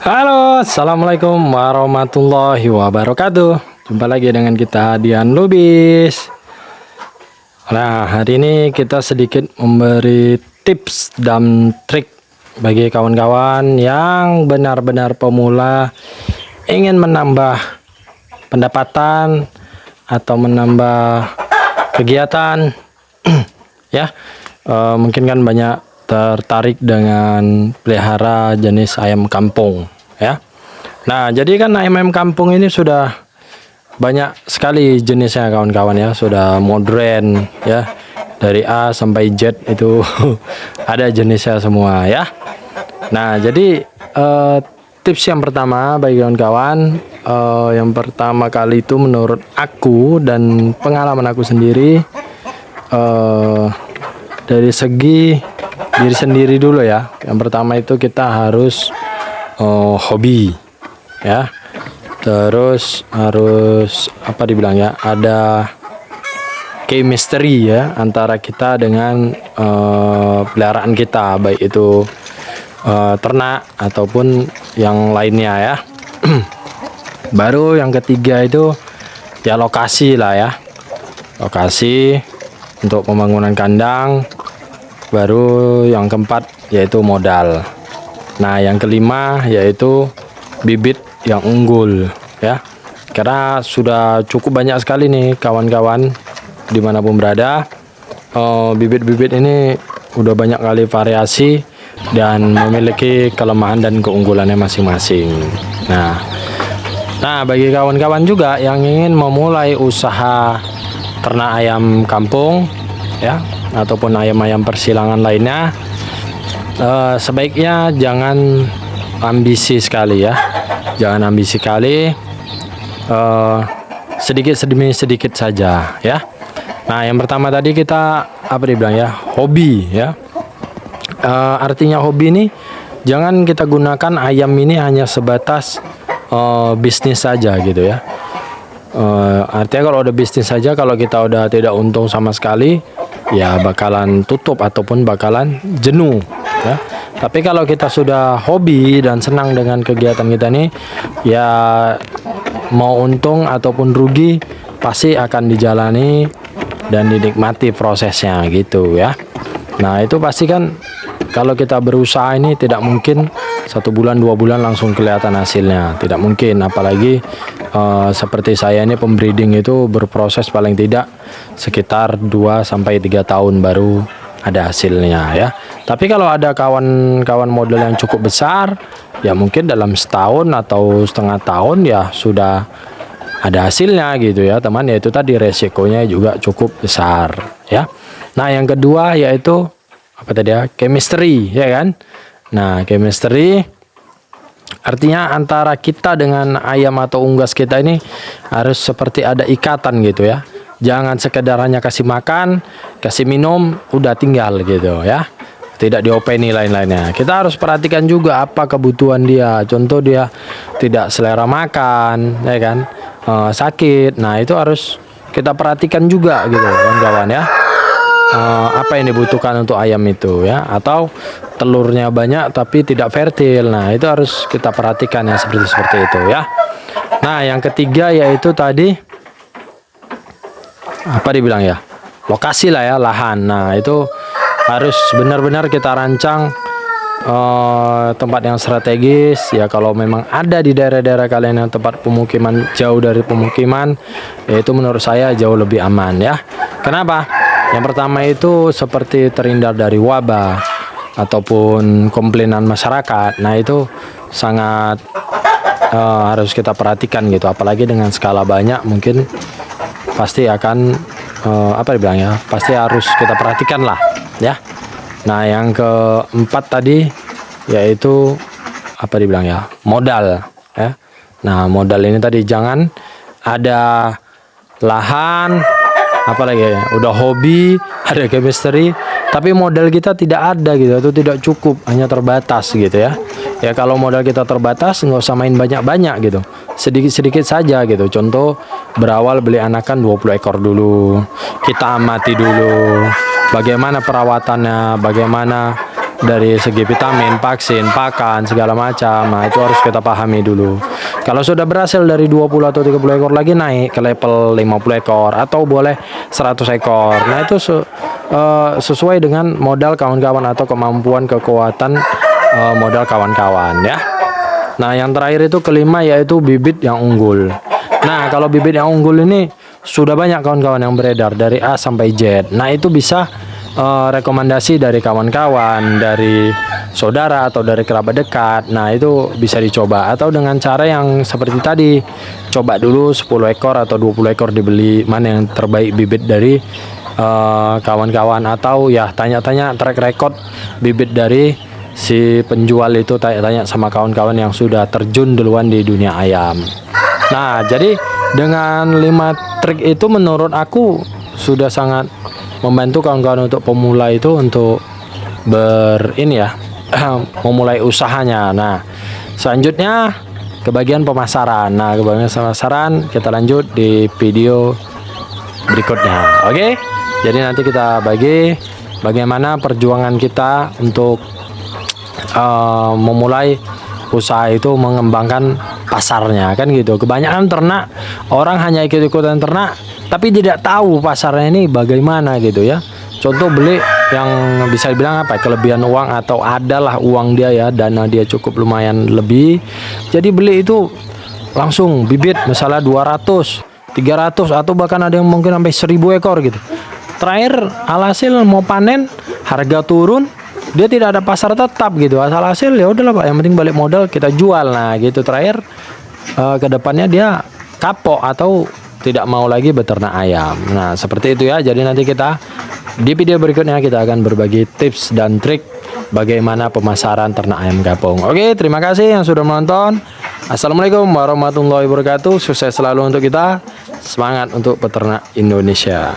Halo, assalamualaikum warahmatullahi wabarakatuh. Jumpa lagi dengan kita Dian Lubis. Nah, hari ini kita sedikit memberi tips dan trik bagi kawan-kawan yang benar-benar pemula ingin menambah pendapatan atau menambah kegiatan. Ya, mungkin kan banyak tertarik dengan pelihara jenis ayam kampung, ya. Nah, jadi kan ayam kampung ini sudah banyak sekali jenisnya kawan-kawan ya, sudah modern ya, dari A sampai Z itu ada jenisnya semua ya. Nah, jadi tips yang pertama bagi kawan-kawan, yang pertama kali itu menurut aku dan pengalaman aku sendiri, dari segi diri sendiri dulu ya. Yang pertama itu kita harus hobi ya, terus harus apa dibilang ya, ada chemistry ya antara kita dengan peliharaan kita, baik itu ternak ataupun yang lainnya ya. Baru yang ketiga itu ya lokasi lah ya, lokasi untuk pembangunan kandang. Baru yang keempat yaitu modal. Nah, yang kelima yaitu bibit yang unggul ya, karena sudah cukup banyak sekali nih kawan-kawan dimanapun berada, bibit-bibit ini udah banyak kali variasi dan memiliki kelemahan dan keunggulannya masing-masing. Nah, bagi kawan-kawan juga yang ingin memulai usaha ternak ayam kampung ya, ataupun ayam-ayam persilangan lainnya, sebaiknya jangan ambisi sekali ya, jangan ambisi sekali, sedikit demi sedikit saja ya. Nah, yang pertama tadi kita apa dibilang ya, hobi ya. Artinya hobi ini jangan kita gunakan ayam ini hanya sebatas bisnis saja gitu ya. Artinya kalau udah bisnis saja, kalau kita udah tidak untung sama sekali, ya bakalan tutup ataupun bakalan jenuh ya. Tapi kalau kita sudah hobi dan senang dengan kegiatan kita nih, ya mau untung ataupun rugi pasti akan dijalani dan dinikmati prosesnya gitu ya. Nah, itu pasti kan kalau kita berusaha ini tidak mungkin 1 bulan 2 bulan langsung kelihatan hasilnya, tidak mungkin. Apalagi seperti saya ini pembreeding itu berproses paling tidak sekitar 2 sampai 3 tahun baru ada hasilnya ya. Tapi kalau ada kawan-kawan model yang cukup besar, ya mungkin dalam setahun atau setengah tahun ya sudah ada hasilnya gitu ya teman. Yaitu tadi resikonya juga cukup besar ya. Nah, yang kedua yaitu apa tadi ya, chemistry ya kan. Nah, chemistry artinya antara kita dengan ayam atau unggas kita ini harus seperti ada ikatan gitu ya. Jangan sekedar hanya kasih makan, kasih minum, udah tinggal gitu ya, tidak diopeni lain-lainnya. Kita harus perhatikan juga apa kebutuhan dia. Contoh dia tidak selera makan ya kan, sakit. Nah, itu harus kita perhatikan juga gitu kawan-kawan ya. Apa yang dibutuhkan untuk ayam itu ya, atau telurnya banyak tapi tidak fertil. Nah, itu harus kita perhatikan ya, seperti itu ya. Nah, yang ketiga yaitu tadi apa dibilang ya, lokasi lah ya, lahan. Nah, itu harus benar-benar kita rancang tempat yang strategis ya. Kalau memang ada di daerah-daerah kalian yang tempat pemukiman jauh dari pemukiman, yaitu menurut saya jauh lebih aman ya. Kenapa? Yang pertama itu seperti terhindar dari wabah ataupun komplainan masyarakat. Nah, itu sangat harus kita perhatikan gitu. Apalagi dengan skala banyak, mungkin pasti akan apa dibilang ya, pasti harus kita perhatikan lah ya. Nah, yang keempat tadi yaitu apa dibilang ya, modal ya. Nah, modal ini tadi jangan ada lahan, apalagi ya, udah hobi, ada chemistry, tapi modal kita tidak ada gitu, atau tidak cukup, hanya terbatas gitu ya. Ya, kalau modal kita terbatas, nggak usah main banyak-banyak gitu, sedikit-sedikit saja gitu. Contoh, berawal beli anakan 20 ekor dulu, kita amati dulu bagaimana perawatannya, bagaimana dari segi vitamin, vaksin, pakan, segala macam. Nah, itu harus kita pahami dulu. Kalau sudah berhasil dari 20 atau 30 ekor lagi naik ke level 50 ekor atau boleh 100 ekor. Nah, itu sesuai dengan modal kawan-kawan atau kemampuan kekuatan modal kawan-kawan ya. Nah, yang terakhir itu kelima yaitu bibit yang unggul. Nah, kalau bibit yang unggul ini sudah banyak kawan-kawan yang beredar dari A sampai Z. Nah, itu bisa rekomendasi dari kawan-kawan, dari saudara atau dari kerabat dekat. Nah, itu bisa dicoba atau dengan cara yang seperti tadi. Coba dulu 10 ekor atau 20 ekor dibeli, mana yang terbaik bibit dari kawan-kawan, atau ya tanya-tanya track record bibit dari si penjual itu, tanya-tanya sama kawan-kawan yang sudah terjun duluan di dunia ayam. Nah, jadi dengan 5 trik itu menurut aku sudah sangat membantu kawan-kawan untuk pemula itu untuk memulai usahanya. Nah, selanjutnya ke bagian pemasaran. Nah, ke bagian pemasaran kita lanjut di video berikutnya. Oke? Jadi nanti kita bagi bagaimana perjuangan kita untuk memulai usaha itu, mengembangkan pasarnya, kan gitu. Kebanyakan ternak orang hanya ikut-ikutan ternak tapi tidak tahu pasarnya ini bagaimana gitu ya. Contoh beli yang bisa dibilang kelebihan uang, atau adalah uang dia ya, dana dia cukup lumayan lebih, jadi beli itu langsung bibit misalnya 200, 300 atau bahkan ada yang mungkin sampai 1000 ekor gitu. Terakhir alhasil mau panen harga turun, dia tidak ada pasar tetap gitu. Asal hasil ya udahlah Pak, yang penting balik modal kita jual. Nah gitu, terakhir kedepannya dia kapok atau tidak mau lagi beternak ayam. Nah seperti itu ya. Jadi nanti kita di video berikutnya kita akan berbagi tips dan trik bagaimana pemasaran ternak ayam kampung. Oke, terima kasih yang sudah menonton. Assalamualaikum warahmatullahi wabarakatuh. Sukses selalu untuk kita. Semangat untuk peternak Indonesia.